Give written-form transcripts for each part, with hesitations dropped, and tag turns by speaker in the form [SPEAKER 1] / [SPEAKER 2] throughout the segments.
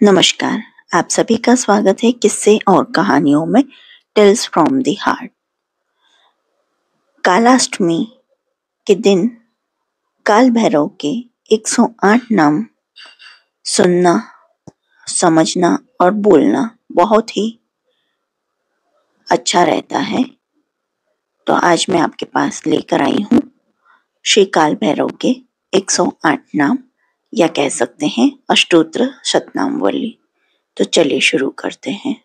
[SPEAKER 1] नमस्कार। आप सभी का स्वागत है किस्से और कहानियों में tales from the heart. Kalashtami के दिन काल भैरव के 108 नाम सुनना, समझना और बोलना बहुत ही अच्छा रहता है। तो आज मैं आपके पास लेकर आई हूँ श्री काल भैरव के 108 नाम, या कह सकते हैं अष्टोत्र शतनामवली। तो चलिए शुरू करते हैं।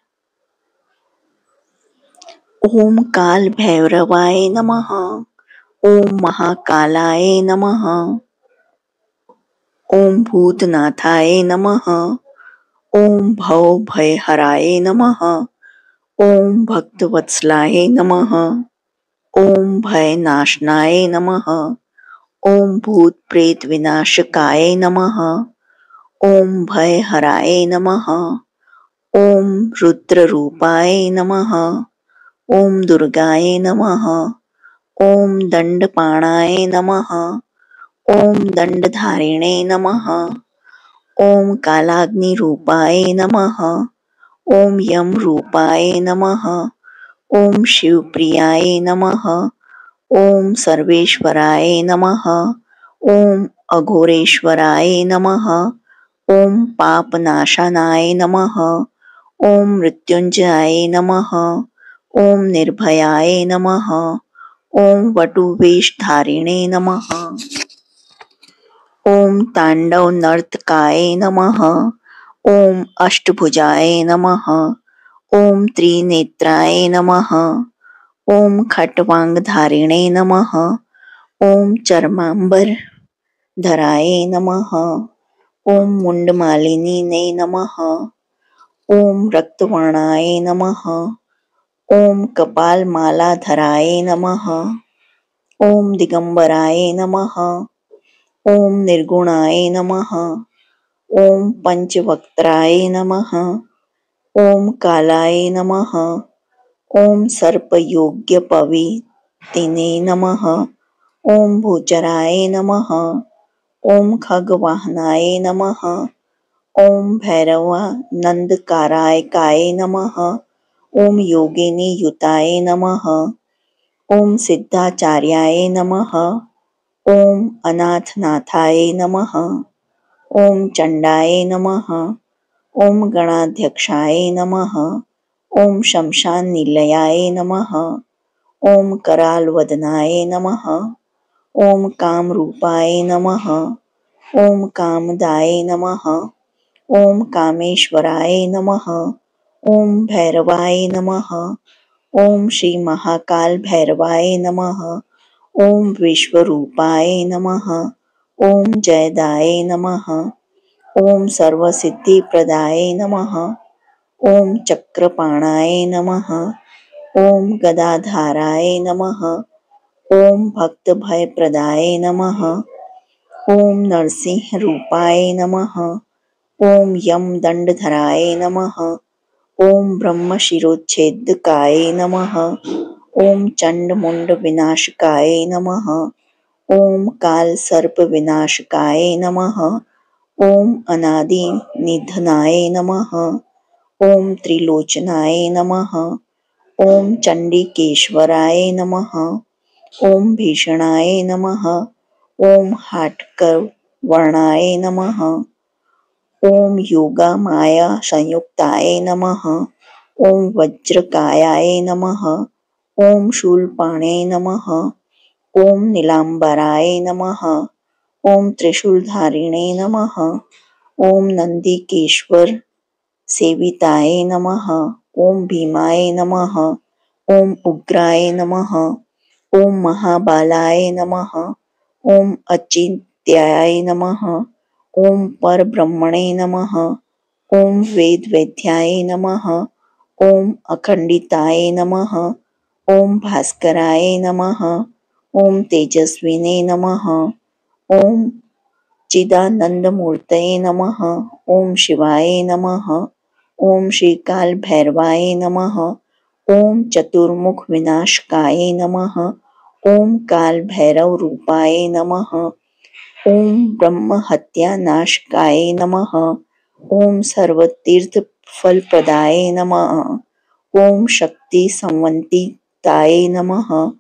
[SPEAKER 1] ओम काल भैरवाय नमः। ओम महाकालाय नमः। ओम भूतनाथाय नमः। ओम भव भयहराय नमः। ओम भक्तवत्सलाय नमः। ओम भयनाशनाय नमः। ओम भूत प्रेत विनाशकाय नमः। ओम भयहराय नमः। ओम रुद्र रूपाय नमः। ओम दुर्गाय नमः। ओम दंडपाणाय नमः। ओम दंडधारिणे नमः। ओम कालाग्नि रूपाय नमः। ओम यम रूपाय नमः। ओम शिवप्रियाय नमः। ओम सर्वेश्वराय नमः। ओम अघोरेश्वराय नमः। ओम पापनाशनाय नमः। ओम मृत्युंजयाय नमः। ओम निर्भयाय नमः। ओम वटुवेशधारिणे नमः। ओम तांडव नर्तकाय नमः। ओम अष्टभुजाय नमः। ओम त्रिनेत्राय नमः। ओम खट्वांगधारिणे नमः। ओम चर्मांबर धराय नमः। ओम मुंडमालिनीने नमः। ओम रक्तवर्णाय नमः। ओम कपालमालाधराय नमः। ओम दिगंबराय नमः। ओम निर्गुणाय नमः। ओम पंचवक्त्राय नमः। ओम कालाय नमः। ओम सर्पयोग्य पवितिने नमः। ओम भूचराय नमः। ओम खगवाहनाय नमः। ओम भैरवानंदकाराय नमः। ओम योगिनी युताय नमः। ओम सिद्धाचार्याय नमः। ओम अनाथनाथाय नमः। ओम चंडाय नमः। ओम गणाध्यक्षाय नमः। ओम शमशान निलयाय नमः। ओम करालवदनाय नमः। ओम कामरूपाय नमः। ओम कामदाय नमः। ओम कामेश्वराय नमः। ओम भैरवाय नमः। ओम श्री महाकाल भैरवाय नमः। ओम विश्वरूपाय नमः। ओम जयदाय नमः। ओम सर्वसिद्धिप्रदाय नमः। ओम चक्रपाणाय नमः। ओम गदाधाराय नमः। ओम भक्तभयप्रदाय नमः। ओम नरसिंह रूपाय नमः। ओम यम दंडधराय नमः। ओम ब्रह्मशिरोच्छेदकाय नमः। ओम चंडमुंड विनाशकाय नमः। ओम काल सर्प विनाशकाय नमः। ओम अनादि निधनाय नमः। ओम त्रिलोचनाय नमः। ओम चंडिकेश्वराय नमः। ओम भीषणाय नमः। ओम हाटकर वर्णाय नमः। ओम योगा माया संयुक्ताय नमः। ओम वज्रकायाय नमः। ओम शूलपाणे नमः। ओम नीलांबराय नमः। ओम त्रिशूलधारिणे नमः। ओम नंदिकेश्वर सेविताय नमः। ओम भीमाय नमः। ओम उग्राय नमः। ओम महाबालाय नमः। ओम अचिंत्याय नमः। ओम परब्रह्मणे नमः। ओम वेदवेद्याय नमः। ओम अखंडिताय नमः। ओम भास्कराय नमः। ओम तेजस्विने नमः। ओम चिदानंदमूर्तये नमः। ओम शिवाय नमः। ओम श्रीकाल भैरवाय नमः। ओम चतुर्मुख विनाशकाय नमः। ओम काल भैरव रूपाय नमः। ओम ब्रह्म हत्या नाशकाय नमः। ओम सर्वतीर्थ फलप्रदाय नमः। ओम शक्ति संवंतिताय नमः।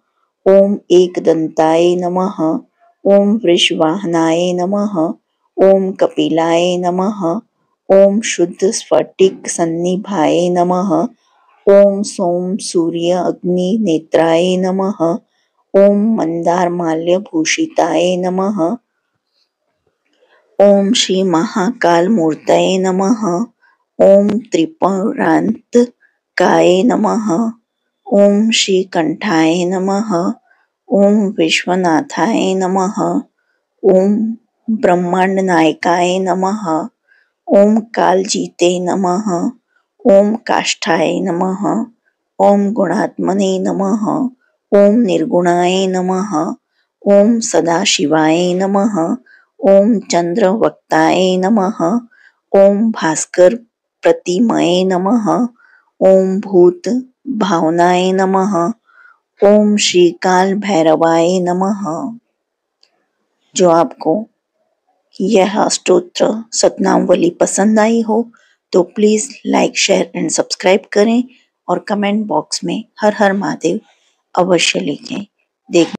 [SPEAKER 1] ओम एकदंताय नमः। ओम वृषवाहनाय नमः। ओम कपिलाय नमः। ओम शुद्ध स्फटिक सन्निभाय नमः। ओम सोम सूर्य अग्नि नेत्राय नमः। ओम मंदार माल्य भूषिताय नमः। ओम श्री महाकाल मूर्तये नमः। ओम त्रिपुरांतकाय नमः। ओम श्री कंठाय नमः। ओम विश्वनाथाय नमः। ओम ब्रह्मांड नायकाय नमः। ओम कालजीते नमः। ओम काष्ठाय नमः। ओम गुणात्मने नमः। ओम निर्गुणाय नमः। ओम सदाशिवाय नमः। ओम चंद्रवक्ताय नमः। ओम भास्कर प्रतिमये नमः। ओम भूत भावनाय नमः। ओम श्री काल भैरवाय नमः। जो आपको यह स्तोत्र सतनामवली पसंद आई हो तो please like share and subscribe करें और कमेंट बॉक्स में हर हर महादेव अवश्य लिखें। देख